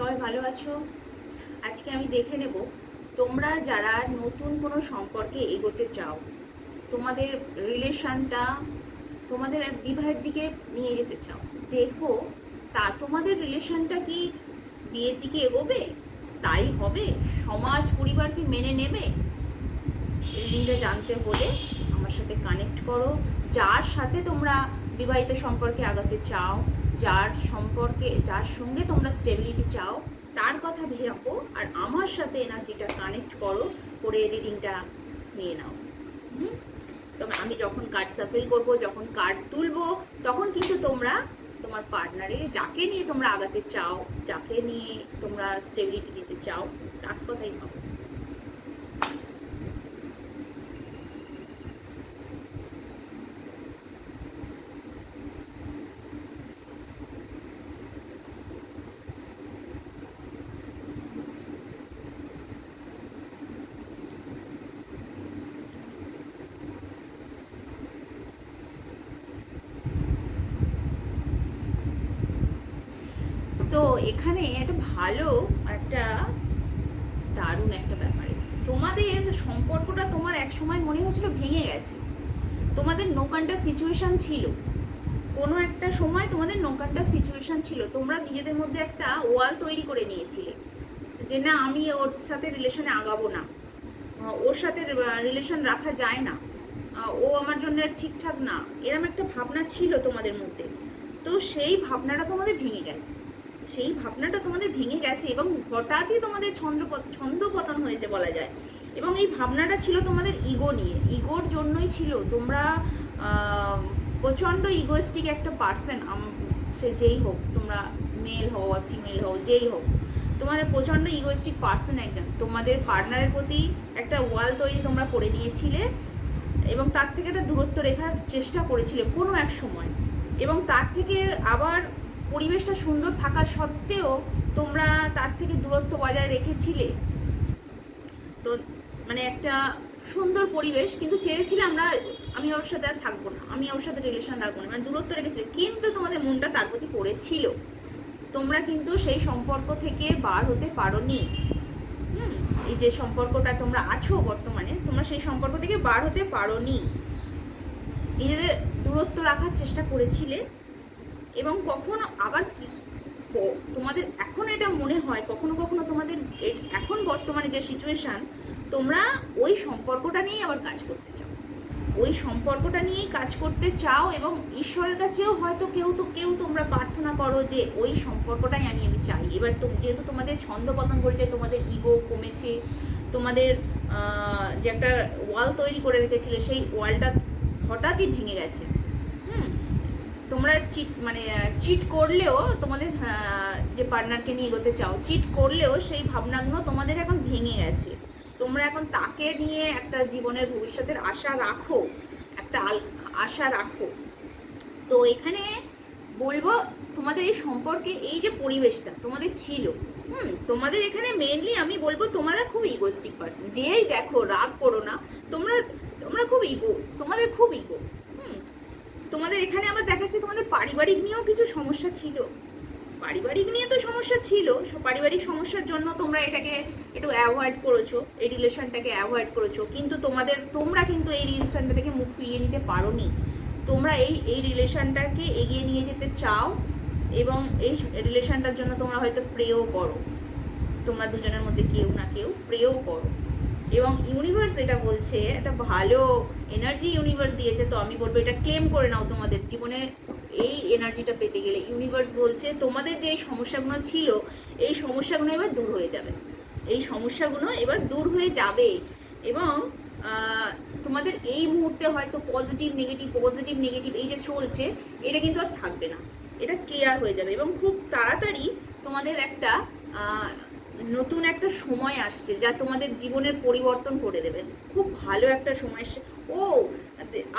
সবাই ভালো আছো? আজকে আমি দেখে নেব তোমরা যারা নতুন কোনো সম্পর্কে এগোতে চাও, তোমাদের রিলেশনটা তোমাদের এক বিবাহের দিকে নিয়ে যেতে চাও, দেখো তা তোমাদের রিলেশনটা কি বিয়ের দিকে এগোবে, স্থায়ী হবে, সমাজ পরিবার কি মেনে নেবে? রিডিংটা জানতে হলে আমার সাথে কানেক্ট করো। যার সাথে তোমরা বিবাহিত সম্পর্কে আগাতে চাও, যার সঙ্গে তোমরা স্টেবিলিটি চাও, তার কথা ভাবো আর আমার সাথে এনার্জিটা কানেক্ট করো, করে রিডিংটা নিয়ে নাও। তবে আমি যখন কার্ড সাফেল করব, যখন কার্ড তুলবো, তখন কিন্তু তোমরা তোমার পার্টনারে যাকে নিয়ে তোমরা আগাতে চাও, যাকে নিয়ে তোমরা স্টেবিলিটি দিতে চাও, তার কথাই ভাবো। তো এখানে একটা ভালো একটা দারুণ একটা ব্যাপার এসেছে। তোমাদের সম্পর্কটা তোমার এক সময় মনে হচ্ছিল ভেঙে গেছে, তোমাদের নো কন্টাক্ট সিচুয়েশন ছিল, কোনো একটা সময় তোমাদের নো কন্টাক্ট সিচুয়েশন ছিল, তোমরা নিজেদের মধ্যে একটা ওয়াল তৈরি করে নিয়েছিলে যে না, আমি ওর সাথে রিলেশনে আগাবো না, ওর সাথে রিলেশন রাখা যায় না, ও আমার জন্য ঠিকঠাক না, এরম একটা ভাবনা ছিল তোমাদের মধ্যে। তো সেই ভাবনাটা তোমাদের ভেঙে গেছে, এবং হঠাৎই তোমাদের ছন্দপতন হয়েছে বলা যায়। এবং এই ভাবনাটা ছিল তোমাদের ইগো নিয়ে, ইগোর জন্যই ছিল। তোমরা প্রচণ্ড ইগোয়েস্টিক একটা পার্সন, সে যেই হোক, তোমরা মেল হও আর ফিমেল হও, যেই হোক, তোমাদের প্রচণ্ড ইগোয়েস্টিক পার্সন একজন। তোমাদের পার্টনারের প্রতি একটা ওয়াল তৈরি তোমরা করে নিয়েছিলে এবং তার থেকে একটা দূরত্ব রেখার চেষ্টা করেছিলে কোনো এক সময়, এবং তার থেকে আবার পরিবেশটা সুন্দর থাকা সত্ত্বেও তোমরা তার থেকে দূরত্ব বজায় রেখেছিলে। তো মানে একটা সুন্দর পরিবেশ, কিন্তু চেয়েছিলে আমি ওর সাথে আর থাকবো না, আমি ওর সাথে রিলেশন রাখবো না, মানে দূরত্ব রেখেছিলে, কিন্তু তোমাদের মনটা তার প্রতি পড়েছিল। তোমরা কিন্তু সেই সম্পর্ক থেকে বার হতে পারোনি। এই যে সম্পর্কটা তোমরা আছো বর্তমানে, তোমরা সেই সম্পর্ক থেকে বার হতে পারোনি, নিজেদের দূরত্ব রাখার চেষ্টা করেছিলে। এবং কখনো আবার কি তোমাদের এখন এটা মনে হয়, কখনো কখনো তোমাদের এখন বর্তমানে যে সিচুয়েশান, তোমরা ওই সম্পর্কটা নিয়েই আবার কাজ করতে চাও, ওই সম্পর্কটা নিয়েই কাজ করতে চাও। এবং ঈশ্বরের কাছেও হয়তো কেউ তোমরা প্রার্থনা করো যে ওই সম্পর্কটাই আমি চাই। এবার যেহেতু তোমাদের ছন্দপতন করেছে, তোমাদের ইগো কমেছে, তোমাদের যে একটা ওয়াল তৈরি করে রেখেছিলে, সেই ওয়ালটা হঠাৎই ভেঙে গেছে। তোমরা চিট করলেও, তোমাদের যে পার্টনারকে নিয়ে এগোতে চাও, চিট করলেও সেই ভাবনাগুলো তোমাদের এখন ভেঙে গেছে। তোমরা এখন তাকে নিয়ে একটা জীবনের ভবিষ্যতের আশা রাখো, একটা আশা রাখো। তো এখানে বলবো, তোমাদের এই সম্পর্কে এই যে পরিবেশটা তোমাদের ছিল, তোমাদের এখানে মেনলি আমি বলবো তোমরা খুব ইগোস্টিক পার্সন। যেই দেখো, রাগ করো না, তোমরা খুব ইগো, তোমাদের খুব ইগো। তোমাদের এখানে আবার দেখাচ্ছে তোমাদের পারিবারিক নিয়েও কিছু সমস্যা ছিল, পারিবারিক নিয়ে তো সমস্যা ছিল, পারিবারিক সমস্যার জন্য তোমরা এটাকে একটু অ্যাভয়েড করেছো, এই রিলেশনটাকে অ্যাভয়েড করেছো। কিন্তু তোমরা কিন্তু এই রিলেশনটা থেকে মুখ ফিরিয়ে নিতে পারোনি। তোমরা এই রিলেশনটাকে এগিয়ে নিয়ে যেতে চাও, এবং এই রিলেশনটার জন্য তোমরা হয়তো প্রেও করো, তোমরা দুজনের মধ্যে কেউ না কেউ প্রেও করো। এবং ইউনিভার্স এটা বলছে, একটা ভালো এনার্জি ইউনিভার্স দিয়েছে, তো আমি বলবো এটা ক্লেম করে নাও তোমাদের জীবনে। এই এনার্জিটা পেতে গেলে ইউনিভার্স বলছে তোমাদের যে সমস্যাগুলো ছিল, এই সমস্যাগুলো এবার দূর হয়ে যাবে, এই সমস্যাগুলো এবার দূর হয়ে যাবে। এবং তোমাদের এই মুহূর্তে হয়তো পজিটিভ নেগেটিভ এই যে চলছে, এটা কিন্তু আর থাকবে না, এটা ক্লিয়ার হয়ে যাবে। এবং খুব তাড়াতাড়ি তোমাদের একটা নতুন একটা সময় আসছে যা তোমাদের জীবনের পরিবর্তন করে দেবে, খুব ভালো একটা সময়।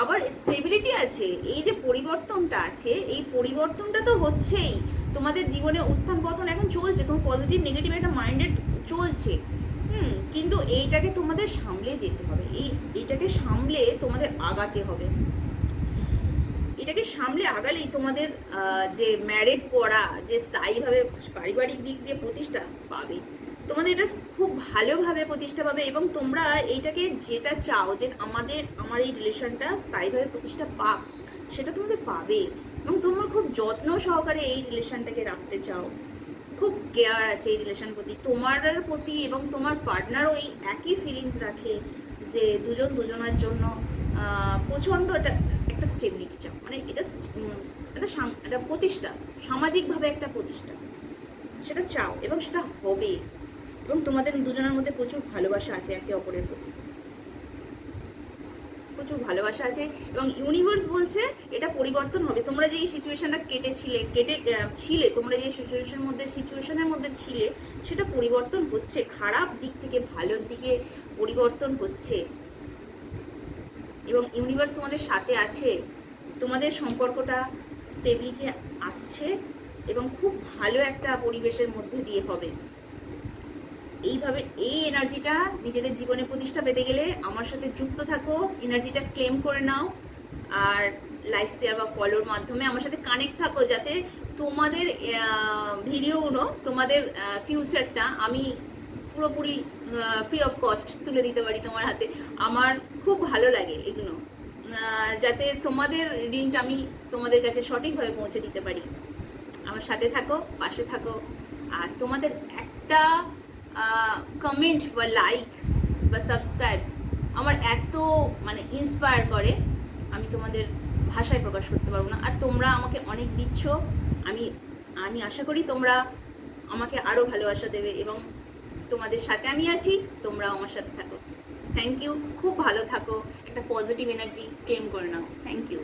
আবার স্টেবিলিটি আছে, এই যে পরিবর্তনটা আছে, এই পরিবর্তনটা তো হচ্ছেই, তোমাদের জীবনে উত্থান পতন এখন চলছে, তোমার পজিটিভ নেগেটিভ একটা মাইন্ডেড চলছে। কিন্তু এইটাকে তোমাদের সামলে যেতে হবে, এইটাকে সামলে তোমাদের আগাতে হবে। এটাকে সামলে আগালেই তোমাদের যে ম্যারেড করা, যে স্থায়ীভাবে পারিবারিক দিক দিয়ে প্রতিষ্ঠা পাবে, তোমাদের এটা খুব ভালোভাবে প্রতিষ্ঠা পাবে। এবং তোমরা এইটাকে যেটা চাও যে আমার এই রিলেশনটা স্থায়ীভাবে প্রতিষ্ঠা পাক, সেটা তোমাদের পাবে। এবং তোমরা খুব যত্ন সহকারে এই রিলেশনটাকে রাখতে চাও, খুব কেয়ার আছে এই রিলেশন প্রতি, তোমার প্রতি। এবং তোমার পার্টনারও এই একই ফিলিংস রাখে যে দুজন দুজনের জন্য প্রচণ্ড একটা স্টেবিলিটি চাও। মানে এটা একটা প্রতিষ্ঠা, সামাজিকভাবে একটা প্রতিষ্ঠা, সেটা চাও এবং সেটা হবে। এবং তোমাদের দুজনের মধ্যে প্রচুর ভালোবাসা আছে একে অপরের প্রতি, প্রচুর ভালোবাসা আছে। এবং ইউনিভার্স বলছে এটা পরিবর্তন হবে। তোমরা যে এই সিচুয়েশনটা ছিলে, তোমরা যে সিচুয়েশনের মধ্যে ছিলে, সেটা পরিবর্তন হচ্ছে, খারাপ দিক থেকে ভালোর দিকে পরিবর্তন হচ্ছে। এবং ইউনিভার্স তোমাদের সাথে আছে, তোমাদের সম্পর্কটা স্টেবিলিটি আসছে এবং খুব ভালো একটা পরিবেশের মধ্যে দিয়ে হবে। এইভাবে এই এনার্জিটা নিজেদের জীবনে প্রতিষ্ঠা পেতে গেলে আমার সাথে যুক্ত থাকো, এনার্জিটা ক্লেম করে নাও, আর লাইক শেয়ার বা ফলোর মাধ্যমে আমার সাথে কানেক্ট থাকো, যাতে তোমাদের ভিডিওগুলো, তোমাদের ফিউচারটা আমি পুরোপুরি ফ্রি অফ কস্ট তুলে দিতে পারি তোমার হাতে। আমার খুব ভালো লাগে এগুলো, যাতে তোমাদের রিডিংটা আমি তোমাদের কাছে সঠিকভাবে পৌঁছে দিতে পারি। আমার সাথে থাকো, পাশে থাকো। আর তোমাদের একটা কমেন্ট বা লাইক বা সাবস্ক্রাইব আমার এত মানে ইন্সপায়ার করে, আমি তোমাদের ভাষায় প্রকাশ করতে পারবো না। আর তোমরা আমাকে অনেক দিচ্ছ, আমি আশা করি তোমরা আমাকে আরও ভালোবাসা দেবে। এবং তোমাদের সাথে আমি আছি, তোমরাও আমার সাথে থাকো। থ্যাংক ইউ, খুব ভালো থাকো, একটা পজিটিভ এনার্জি ক্লেম করে নাও। Thank you.